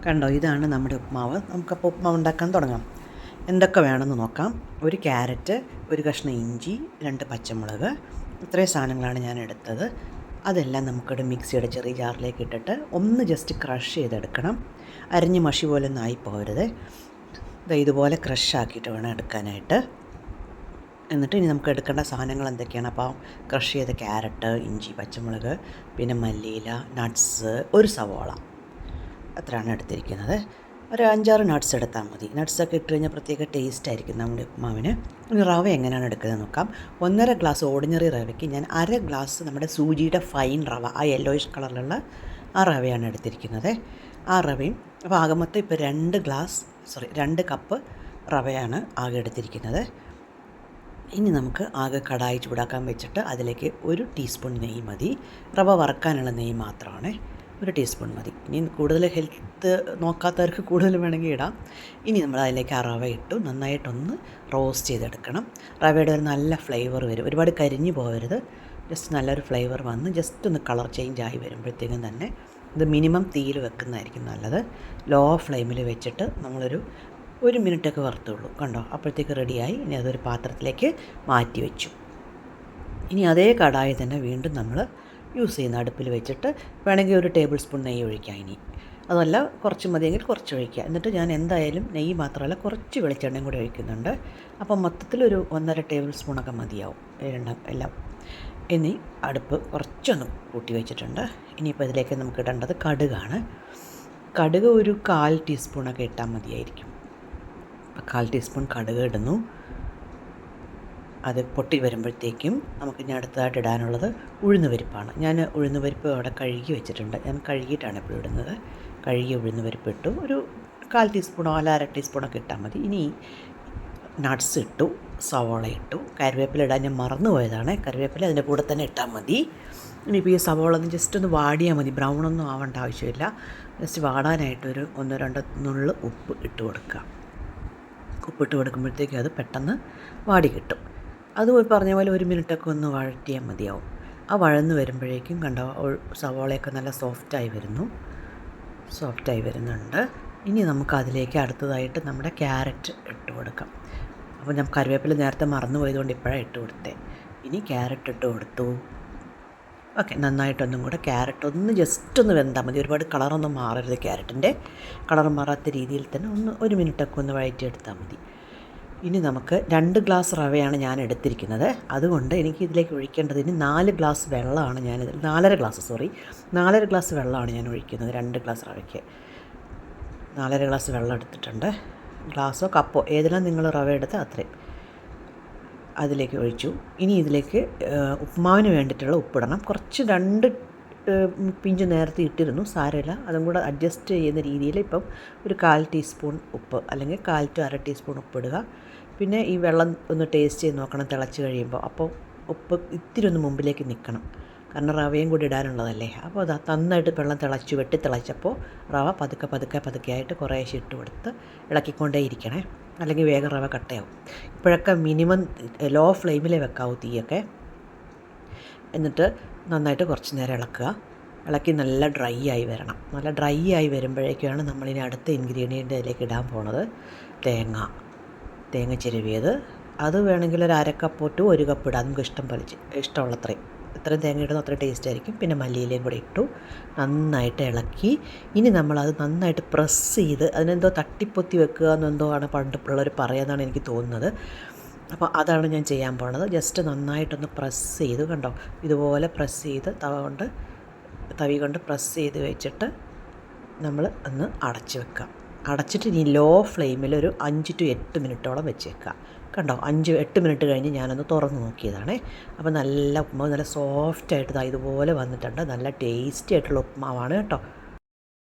കണ്ടോ, ഇതാണ് നമ്മുടെ ഉപ്മാവ്. നമുക്കപ്പോൾ ഉപ്മാവ് ഉണ്ടാക്കാൻ തുടങ്ങാം. എന്തൊക്കെ വേണമെന്ന് നോക്കാം. ഒരു ക്യാരറ്റ്, ഒരു കഷ്ണം ഇഞ്ചി, 2 പച്ചമുളക്, ഇത്രയും സാധനങ്ങളാണ് ഞാൻ എടുത്തത്. അതെല്ലാം നമുക്കൊരു മിക്സിയുടെ ചെറിയ ജാറിലേക്ക് ഇട്ടിട്ട് ഒന്ന് ജസ്റ്റ് ക്രഷ് ചെയ്തെടുക്കണം. അരിഞ്ഞ് മഷി പോലെ ഒന്നും ആയിപ്പോകരുത്. ഇതുപോലെ ക്രഷ് ആക്കിയിട്ട് വേണം എടുക്കാനായിട്ട്. എന്നിട്ട് ഇനി നമുക്ക് എടുക്കേണ്ട സാധനങ്ങൾ എന്തൊക്കെയാണ്? അപ്പോൾ ക്രഷ് ചെയ്ത ക്യാരറ്റ്, ഇഞ്ചി, പച്ചമുളക്, പിന്നെ മല്ലിയില, നട്ട്സ്, ഒരു സവോള, അത്രയാണ് എടുത്തിരിക്കുന്നത്. ഒരു 5-6 നട്ട്സ് എടുത്താൽ മതി. നട്ട്സൊക്കെ ഇട്ട് കഴിഞ്ഞാൽ പ്രത്യേക ടേസ്റ്റ് ആയിരിക്കും നമ്മുടെ ഉപ്മാവിന്. ഇനി റവ എങ്ങനെയാണ് എടുക്കുന്നത് നോക്കാം. 1.5 ഗ്ലാസ് ഓർഡിനറി റവയ്ക്ക് ഞാൻ 1/2 ഗ്ലാസ് നമ്മുടെ സൂചിയുടെ ഫൈൻ റവ, ആ യെല്ലോയിഷ് കളറിലുള്ള ആ റവയാണ് എടുത്തിരിക്കുന്നത്. ആ റവയും അപ്പോൾ ആകെ മൊത്തം ഇപ്പോൾ 2 കപ്പ് റവയാണ് ആകെ എടുത്തിരിക്കുന്നത്. ഇനി നമുക്ക് ആകെ കടായി ചൂടാക്കാൻ വെച്ചിട്ട് അതിലേക്ക് 1 ടീസ്പൂൺ നെയ്യ് മതി. റവ വറക്കാനുള്ള നെയ്യ് മാത്രമാണ്. 1 ടീസ്പൂൺ മതി. ഇനി കൂടുതൽ ഹെൽത്ത് നോക്കാത്തവർക്ക് കൂടുതൽ വേണമെങ്കിൽ ഇടാം. ഇനി നമ്മൾ അതിലേക്ക് ആ റവ ഇട്ടു നന്നായിട്ടൊന്ന് റോസ്റ്റ് ചെയ്തെടുക്കണം. റവയുടെ ഒരു നല്ല ഫ്ലേവർ വരും. ഒരുപാട് കരിഞ്ഞു പോകരുത്. ജസ്റ്റ് നല്ലൊരു ഫ്ലേവർ വന്ന് ജസ്റ്റ് ഒന്ന് കളർ ചേഞ്ച് ആയി വരുമ്പോഴത്തേക്കും തന്നെ ഇത് മിനിമം തീയിൽ വെക്കുന്നതായിരിക്കും നല്ലത്. ലോ ഫ്ലെയിമിൽ വെച്ചിട്ട് നമ്മളൊരു 1 മിനിറ്റൊക്കെ വറുത്തുള്ളൂ. കണ്ടോ, അപ്പോഴത്തേക്ക് റെഡിയായി. ഇനി അതൊരു പാത്രത്തിലേക്ക് മാറ്റി വെച്ചു. ഇനി അതേ കടായി തന്നെ വീണ്ടും നമ്മൾ യൂസ് ചെയ്യുന്ന അടുപ്പിൽ വെച്ചിട്ട് വേണമെങ്കിൽ 1 ടേബിൾ സ്പൂൺ നെയ്യ് ഒഴിക്കാം. ഇനി അതല്ല കുറച്ച് മതിയെങ്കിൽ കുറച്ച് ഒഴിക്കുക. എന്നിട്ട് ഞാൻ എന്തായാലും നെയ്യ് മാത്രമല്ല കുറച്ച് വെളിച്ചെണ്ണയും കൂടി ഒഴിക്കുന്നുണ്ട്. അപ്പം മൊത്തത്തിലൊരു 1.5 ടേബിൾ സ്പൂണൊക്കെ മതിയാവും എല്ലാം. ഇനി അടുപ്പ് കുറച്ചൊന്ന് കൂട്ടി വെച്ചിട്ടുണ്ട്. ഇനിയിപ്പോൾ ഇതിലേക്ക് നമുക്ക് ഇടേണ്ടത് കടുകാണ്. കടുക് ഒരു 1/4 ടീസ്പൂണൊക്കെ ഇട്ടാൽ മതിയായിരിക്കും. 1/4 ടീസ്പൂൺ കടുക് ഇടുന്നു. അത് പൊട്ടി വരുമ്പോഴത്തേക്കും നമുക്ക് ഇനി അടുത്തതായിട്ട് ഇടാനുള്ളത് ഉഴുന്ന് പരിപ്പാണ്. ഞാൻ ഉഴുന്ന് പരിപ്പ് അവിടെ കഴുകി വെച്ചിട്ടുണ്ട്. ഞാൻ കഴുകിയിട്ടാണ് എപ്പോഴും ഇടുന്നത്. കഴുകി ഉഴുന്ന് പരിപ്പ് ഇട്ടു. ഒരു 1/4 ടീസ്പൂണോ അല്ല 1/2 ടീസ്പൂണൊക്കെ ഇട്ടാൽ മതി. ഇനി നട്ട്സ് ഇട്ടു, സവോള ഇട്ടു. കറിവേപ്പില ഇടാൻ ഞാൻ മറന്നു പോയതാണ്. കറിവേപ്പില അതിൻ്റെ കൂടെ തന്നെ ഇട്ടാൽ മതി. ഇനിയിപ്പോൾ ഈ സവോള ഒന്ന് ജസ്റ്റ് ഒന്ന് വാടിയാൽ മതി. ബ്രൗണൊന്നും ആവേണ്ട ആവശ്യമില്ല. ജസ്റ്റ് വാടാനായിട്ടൊരു 1-2 നുള്ള് ഉപ്പ് ഇട്ട് കൊടുക്കുക. ഉപ്പിട്ട് കൊടുക്കുമ്പോഴത്തേക്കും അത് പെട്ടെന്ന് വാടി കിട്ടും. അത് പറഞ്ഞ പോലെ 1 മിനിറ്റൊക്കെ ഒന്ന് വഴറ്റിയാൽ മതിയാവും. ആ വഴന്ന് വരുമ്പോഴേക്കും കണ്ടോ, സവോളയൊക്കെ നല്ല സോഫ്റ്റായി വരുന്നുണ്ട്. ഇനി നമുക്ക് അതിലേക്ക് അടുത്തതായിട്ട് നമ്മുടെ ക്യാരറ്റ് ഇട്ട് കൊടുക്കാം. അപ്പോൾ ഞാൻ കറിവേപ്പില നേരത്തെ മറന്നു പോയതുകൊണ്ട് ഇപ്പോഴാണ് ഇട്ട് കൊടുത്തേ. ഇനി ക്യാരറ്റ് ഇട്ട് കൊടുത്തു. ഓക്കെ, നന്നായിട്ടൊന്നും കൂടെ ക്യാരറ്റ് ഒന്ന് ജസ്റ്റ് ഒന്ന് വെന്താൽ മതി. ഒരുപാട് കളറൊന്നും മാറരുത്. ക്യാരറ്റിൻ്റെ കളർ മാറാത്ത രീതിയിൽ തന്നെ 1 മിനിറ്റൊക്കെ ഒന്ന് വഴറ്റിയെടുത്താൽ മതി. ഇനി നമുക്ക് 2 ഗ്ലാസ് റവയാണ് ഞാൻ എടുത്തിരിക്കുന്നത്. അതുകൊണ്ട് എനിക്ക് ഇതിലേക്ക് ഒഴിക്കേണ്ടത് ഇനി 4 ഗ്ലാസ് വെള്ളമാണ് ഞാനിതിൽ 4.5 ഗ്ലാസ് വെള്ളമാണ് ഞാൻ ഒഴിക്കുന്നത്. 2 ഗ്ലാസ് റവയ്ക്ക് 4.5 ഗ്ലാസ് വെള്ളം എടുത്തിട്ടുണ്ട്. ഗ്ലാസ്സോ കപ്പോ ഏതെല്ലാം നിങ്ങൾ റവ എടുത്ത് അത്രയും അതിലേക്ക് ഒഴിച്ചു. ഇനി ഇതിലേക്ക് ഉപ്മാവിന് വേണ്ടിയിട്ടുള്ള ഉപ്പിടണം. കുറച്ച് 2 പിഞ്ച് നേരത്തെ ഇട്ടിരുന്നു, സാരമില്ല. അതും കൂടെ അഡ്ജസ്റ്റ് ചെയ്യുന്ന രീതിയിൽ ഇപ്പം ഒരു 1/4 ടീസ്പൂൺ ഉപ്പ് അല്ലെങ്കിൽ 1/4 to 1/2 ടീസ്പൂൺ ഉപ്പിടുക. പിന്നെ ഈ വെള്ളം ഒന്ന് ടേസ്റ്റ് ചെയ്ത് നോക്കണം തിളച്ച് കഴിയുമ്പോൾ. അപ്പോൾ ഉപ്പ് ഇത്തിരി ഒന്ന് മുമ്പിലേക്ക് നിൽക്കണം, കാരണം റവയും കൂടി ഇടാനുള്ളതല്ലേ. അപ്പോൾ അത് നന്നായിട്ട് വെള്ളം വെട്ടിത്തിളച്ചപ്പോൾ റവ പതുക്കെ ആയിട്ട് കുറേശ്ശെ ഇട്ട് കൊടുത്ത് ഇളക്കിക്കൊണ്ടേ ഇരിക്കണേ, അല്ലെങ്കിൽ വേഗം റവ കട്ടയാവും. ഇപ്പോഴൊക്കെ മിനിമം ലോ ഫ്ലെയിമിലേ വെക്കാവൂ തീയൊക്കെ. എന്നിട്ട് നന്നായിട്ട് കുറച്ച് നേരം ഇളക്കി നല്ല ഡ്രൈ ആയി വരണം. നല്ല ഡ്രൈ ആയി വരുമ്പോഴേക്കാണ് നമ്മളിനി അടുത്ത ഇൻഗ്രീഡിയൻ്റ് അതിലേക്ക് ഇടാൻ പോണത്. തേങ്ങ ചിരവിയത്. അത് വേണമെങ്കിൽ ഒരു 1/2 കപ്പ് ടു 1 കപ്പ് ഇടാം. നമുക്ക് ഇഷ്ടമുള്ളത്രയും തേങ്ങ ഇടുന്ന അത്ര ടേസ്റ്റ് ആയിരിക്കും. പിന്നെ മല്ലിയിലയും കൂടി ഇട്ടു, നന്നായിട്ട് ഇളക്കി. ഇനി നമ്മളത് നന്നായിട്ട് പ്രസ് ചെയ്ത് അതിനെന്തോ തട്ടിപ്പൊത്തി വെക്കുക എന്നെന്തോ ആണ് പണ്ട് പിള്ളേർ പറയാമെന്നാണ് എനിക്ക് തോന്നുന്നത്. അപ്പോൾ അതാണ് ഞാൻ ചെയ്യാൻ പോണത്. ജസ്റ്റ് നന്നായിട്ടൊന്ന് പ്രസ് ചെയ്ത്, കണ്ടോ, ഇതുപോലെ പ്രസ് ചെയ്ത് തവി കൊണ്ട് പ്രസ് ചെയ്ത് വെച്ചിട്ട് നമ്മൾ ഒന്ന് അടച്ച് വെക്കുക. അടച്ചിട്ട് ഇനി ലോ ഫ്ലെയിമിൽ ഒരു 5 to 8 മിനിറ്റോളം വെച്ച് വെക്കുക. കണ്ടോ, 5-8 മിനിറ്റ് കഴിഞ്ഞ് ഞാനൊന്ന് തുറന്ന് നോക്കിയതാണേ. അപ്പോൾ നല്ല ഉപ്മാവ് നല്ല സോഫ്റ്റായിട്ട് ഇതുപോലെ വന്നിട്ടുണ്ട്. നല്ല ടേസ്റ്റി ആയിട്ടുള്ള ഉപ്മാവാണ് കേട്ടോ.